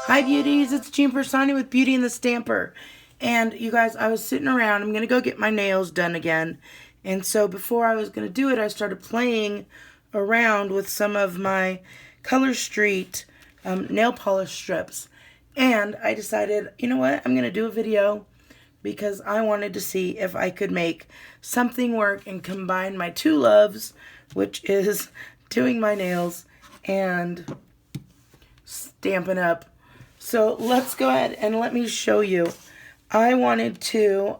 Hi beauties, it's Piersanti with Beauty and the Stamper. And you guys, I was sitting around, I'm going to go get my nails done again. And so before I was going to do it, I started playing around with some of my ColorSTREET nail polish strips. And I decided, you know what, I'm going to do a video because I wanted to see if I could make something work and combine my two loves, which is doing my nails and Stampin' Up. So let's go ahead and let me show you. I wanted to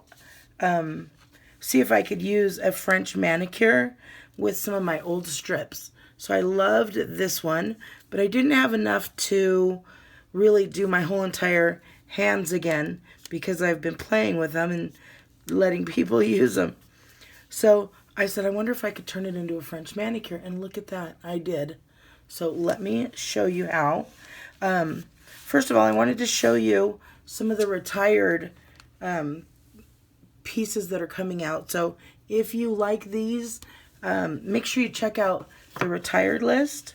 see if I could use a French manicure with some of my old strips. So I loved this one, but I didn't have enough to really do my whole entire hands again because I've been playing with them and letting people use them. So I said, I wonder if I could turn it into a French manicure, and look at that, I did. So let me show you how. First of all, I wanted to show you some of the retired pieces that are coming out. So if you like these, make sure you check out the retired list.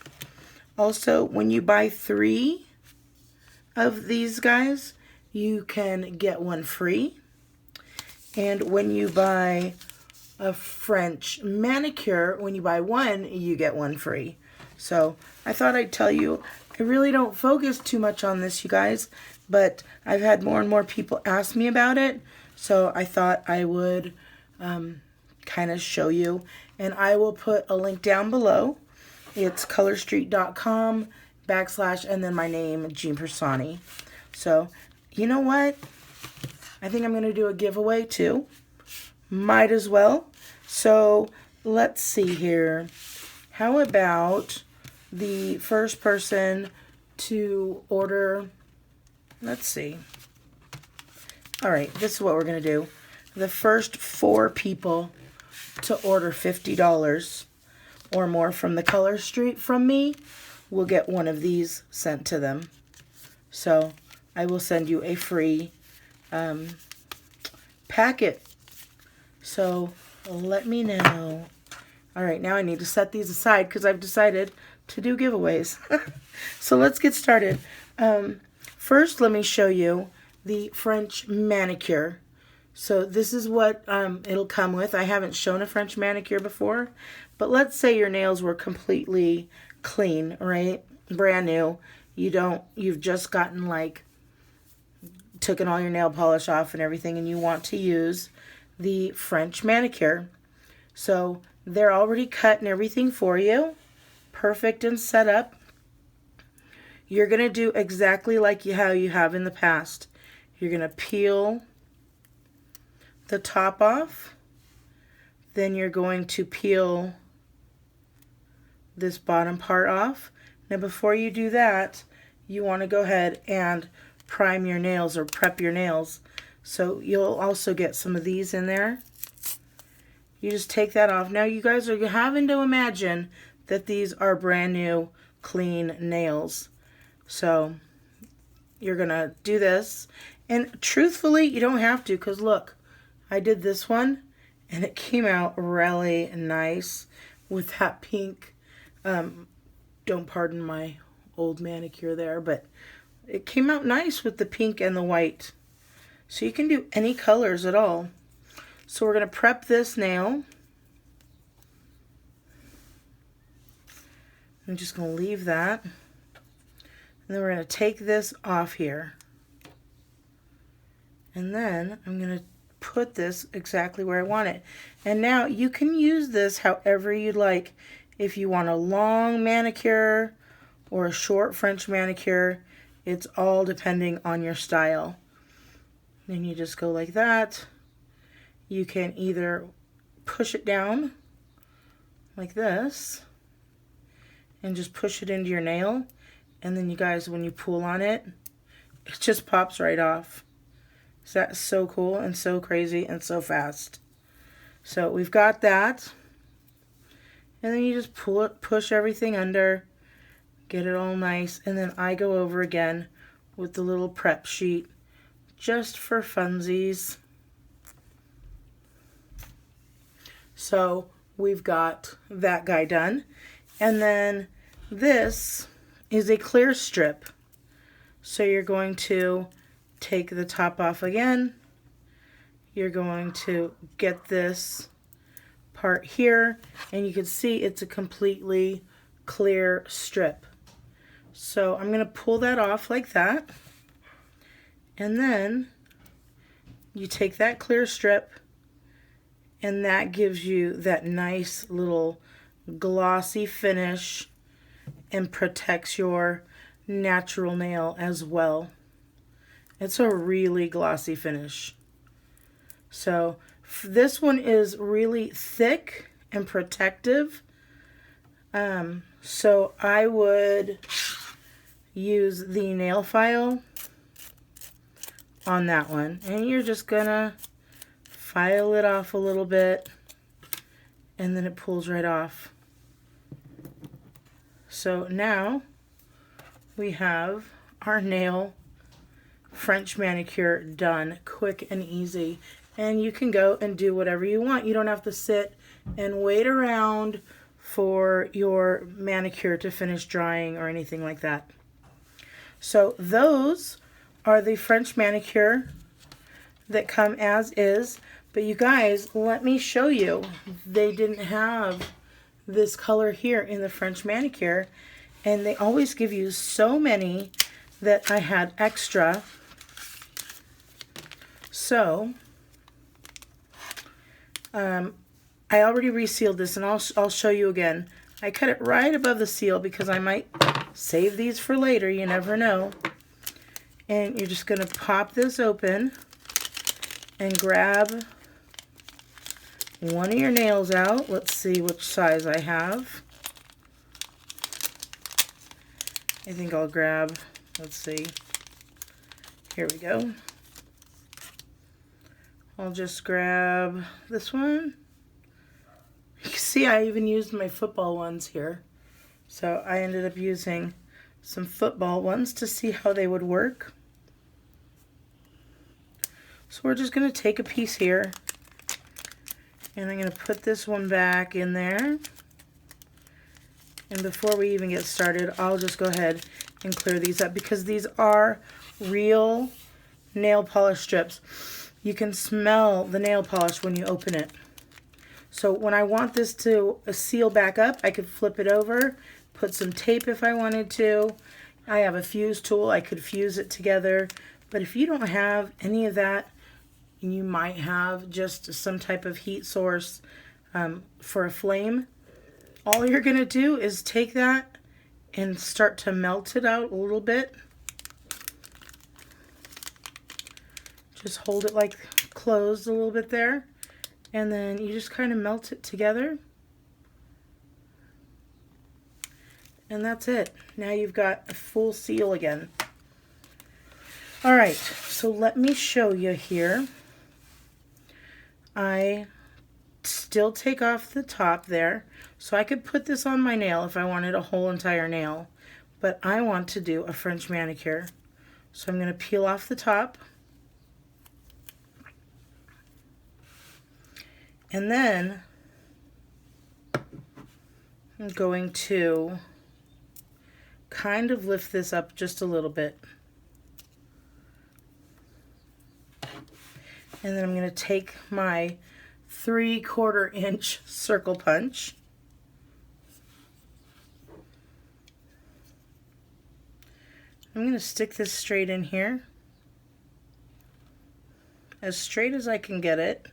Also, when you buy 3 of these guys, you can get one free. And when you buy a French manicure, when you buy 1, you get 1 free. So I thought I'd tell you, I really don't focus too much on this, you guys, but I've had more and more people ask me about it, so I thought I would kind of show you. And I will put a link down below. It's colorstreet.com / and then my name, Jean Piersanti. So, you know what? I think I'm going to do a giveaway too. Might as well. So, let's see here. How about the first person to order, let's see. All right, this is what we're going to do. The first 4 people to order $50 or more from the ColorSTREET from me will get one of these sent to them. So I will send you a free packet. So let me know. All right, now I need to set these aside because I've decided to do giveaways. So let's get started. First, let me show you the French manicure. So this is what it'll come with. I haven't shown a French manicure before, but let's say your nails were completely clean, right? Brand new. You've just gotten taken all your nail polish off and everything, and you want to use the French manicure. So they're already cut and everything for you. Perfect and set up. You're going to do exactly like how you have in the past. You're going to peel the top off. Then you're going to peel this bottom part off. Now before you do that, you want to go ahead and prime your nails or prep your nails. So you'll also get some of these in there. You just take that off. Now you guys are having to imagine that these are brand new, clean nails. So you're going to do this. And truthfully, you don't have to, because look, I did this one and it came out really nice with that pink. Don't pardon my old manicure there, but it came out nice with the pink and the white. So you can do any colors at all. So we're going to prep this nail. I'm just going to leave that. And then we're going to take this off here. And then I'm going to put this exactly where I want it. And now you can use this however you'd like. If you want a long manicure or a short French manicure, it's all depending on your style. Then you just go like that. You can either push it down like this and just push it into your nail, and then you guys, when you pull on it, it just pops right off. So that's so cool and so crazy and so fast. So we've got that, and then you just pull it, push everything under, get it all nice, and then I go over again with the little prep sheet just for funsies. So we've got that guy done. And then this is a clear strip. So you're going to take the top off again. You're going to get this part here, and you can see it's a completely clear strip. So I'm going to pull that off like that, and then you take that clear strip, and that gives you that nice little glossy finish and protects your natural nail as well. It's a really glossy finish. So this one is really thick and protective. So I would use the nail file on that one. And you're just gonna file it off a little bit, and then it pulls right off. So now we have our nail French manicure done, quick and easy. And you can go and do whatever you want. You don't have to sit and wait around for your manicure to finish drying or anything like that. So those are the French manicure that come as is. But you guys, let me show you. They didn't have this color here in the French manicure, and they always give you so many that I had extra. So I already resealed this, and I'll show you again. I cut it right above the seal because I might save these for later. You never know. And you're just going to pop this open and grab one of your nails out. Let's see which size I have. I think I'll grab, let's see. Here we go. I'll just grab this one. You can see I even used my football ones here. So I ended up using some football ones to see how they would work. So we're just going to take a piece here, and I'm going to put this one back in there. And before we even get started, I'll just go ahead and clear these up because these are real nail polish strips. You can smell the nail polish when you open it. So when I want this to seal back up, I could flip it over, put some tape if I wanted to. I have a fuse tool. I could fuse it together. But if you don't have any of that, you might have just some type of heat source for a flame. All you're going to do is take that and start to melt it out a little bit. Just hold it like closed a little bit there, and then you just kind of melt it together. And that's it. Now you've got a full seal again. Alright, so let me show you here. I still take off the top there. So I could put this on my nail if I wanted a whole entire nail. But I want to do a French manicure. So I'm going to peel off the top. And then I'm going to kind of lift this up just a little bit. And then I'm going to take my 3/4 inch circle punch. I'm going to stick this straight in here, as straight as I can get it,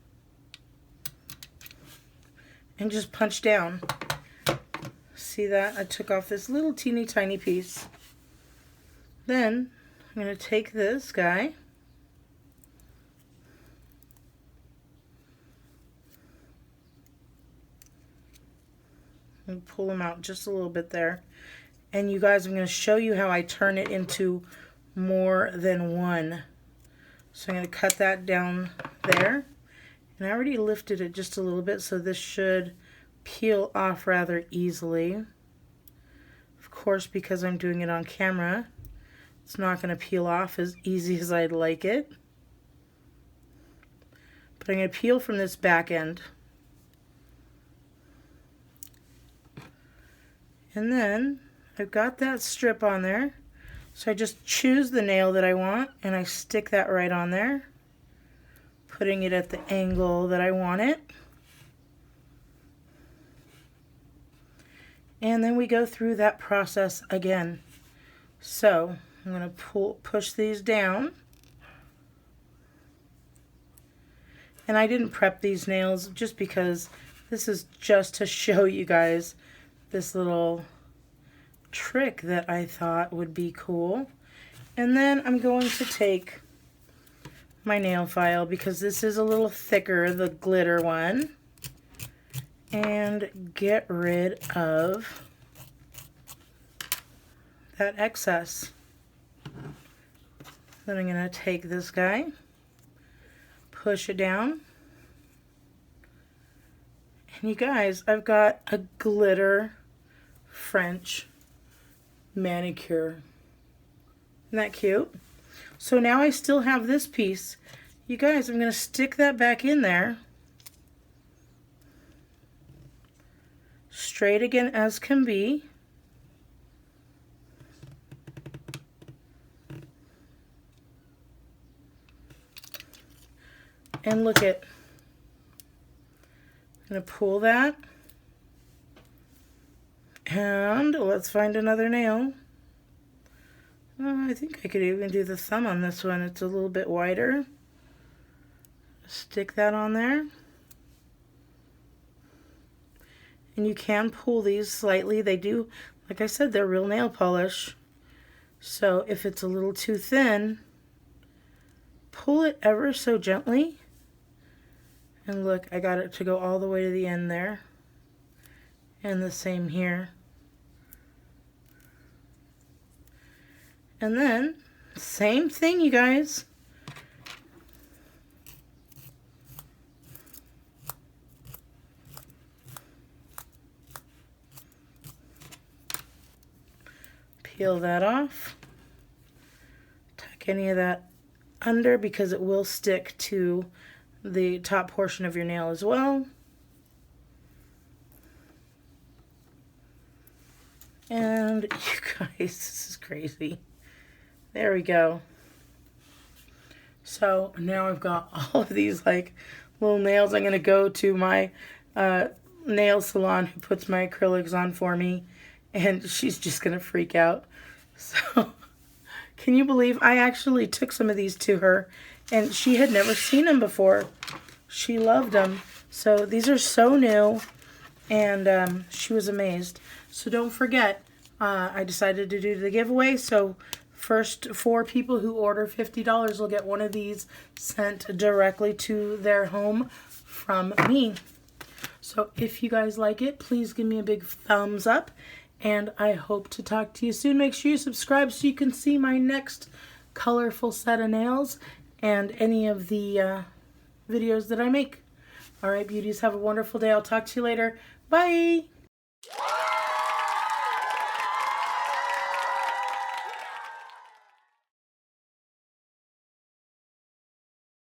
and just punch down. See that? I took off this little teeny tiny piece. Then I'm going to take this guy and pull him out just a little bit there. And you guys, I'm going to show you how I turn it into more than one. So I'm going to cut that down there. And I already lifted it just a little bit, so this should peel off rather easily. Of course, because I'm doing it on camera, it's not going to peel off as easy as I'd like it. But I'm going to peel from this back end. And then I've got that strip on there, So I just choose the nail that I want and I stick that right on there, putting it at the angle that I want it. And then we go through that process again. So I'm going to push these down. And I didn't prep these nails just because this is just to show you guys this little trick that I thought would be cool. And then I'm going to take my nail file, because this is a little thicker, the glitter one, and get rid of that excess. Then I'm going to take this guy, push it down, and you guys, I've got a glitter French manicure. Isn't that cute? So now I still have this piece. You guys, I'm going to stick that back in there. Straight again as can be. And look at, I'm going to pull that. And let's find another nail. I think I could even do the thumb on this one. It's a little bit wider. Stick that on there. And you can pull these slightly. They do, like I said, they're real nail polish. So if it's a little too thin, pull it ever so gently. And look, I got it to go all the way to the end there. And the same here. And then, same thing, you guys. Peel that off. Tuck any of that under, because it will stick to the top portion of your nail as well. And you guys, this is crazy. There we go. So now I've got all of these like little nails. I'm going to go to my nail salon who puts my acrylics on for me, and she's just going to freak out. So can you believe I actually took some of these to her, and she had never seen them before. She loved them. So these are so new, and she was amazed. So don't forget, I decided to do the giveaway. So first 4 people who order $50 will get one of these sent directly to their home from me. So if you guys like it, please give me a big thumbs up, and I hope to talk to you soon. Make sure you subscribe so you can see my next colorful set of nails and any of the videos that I make. All right, beauties, have a wonderful day. I'll talk to you later. Bye!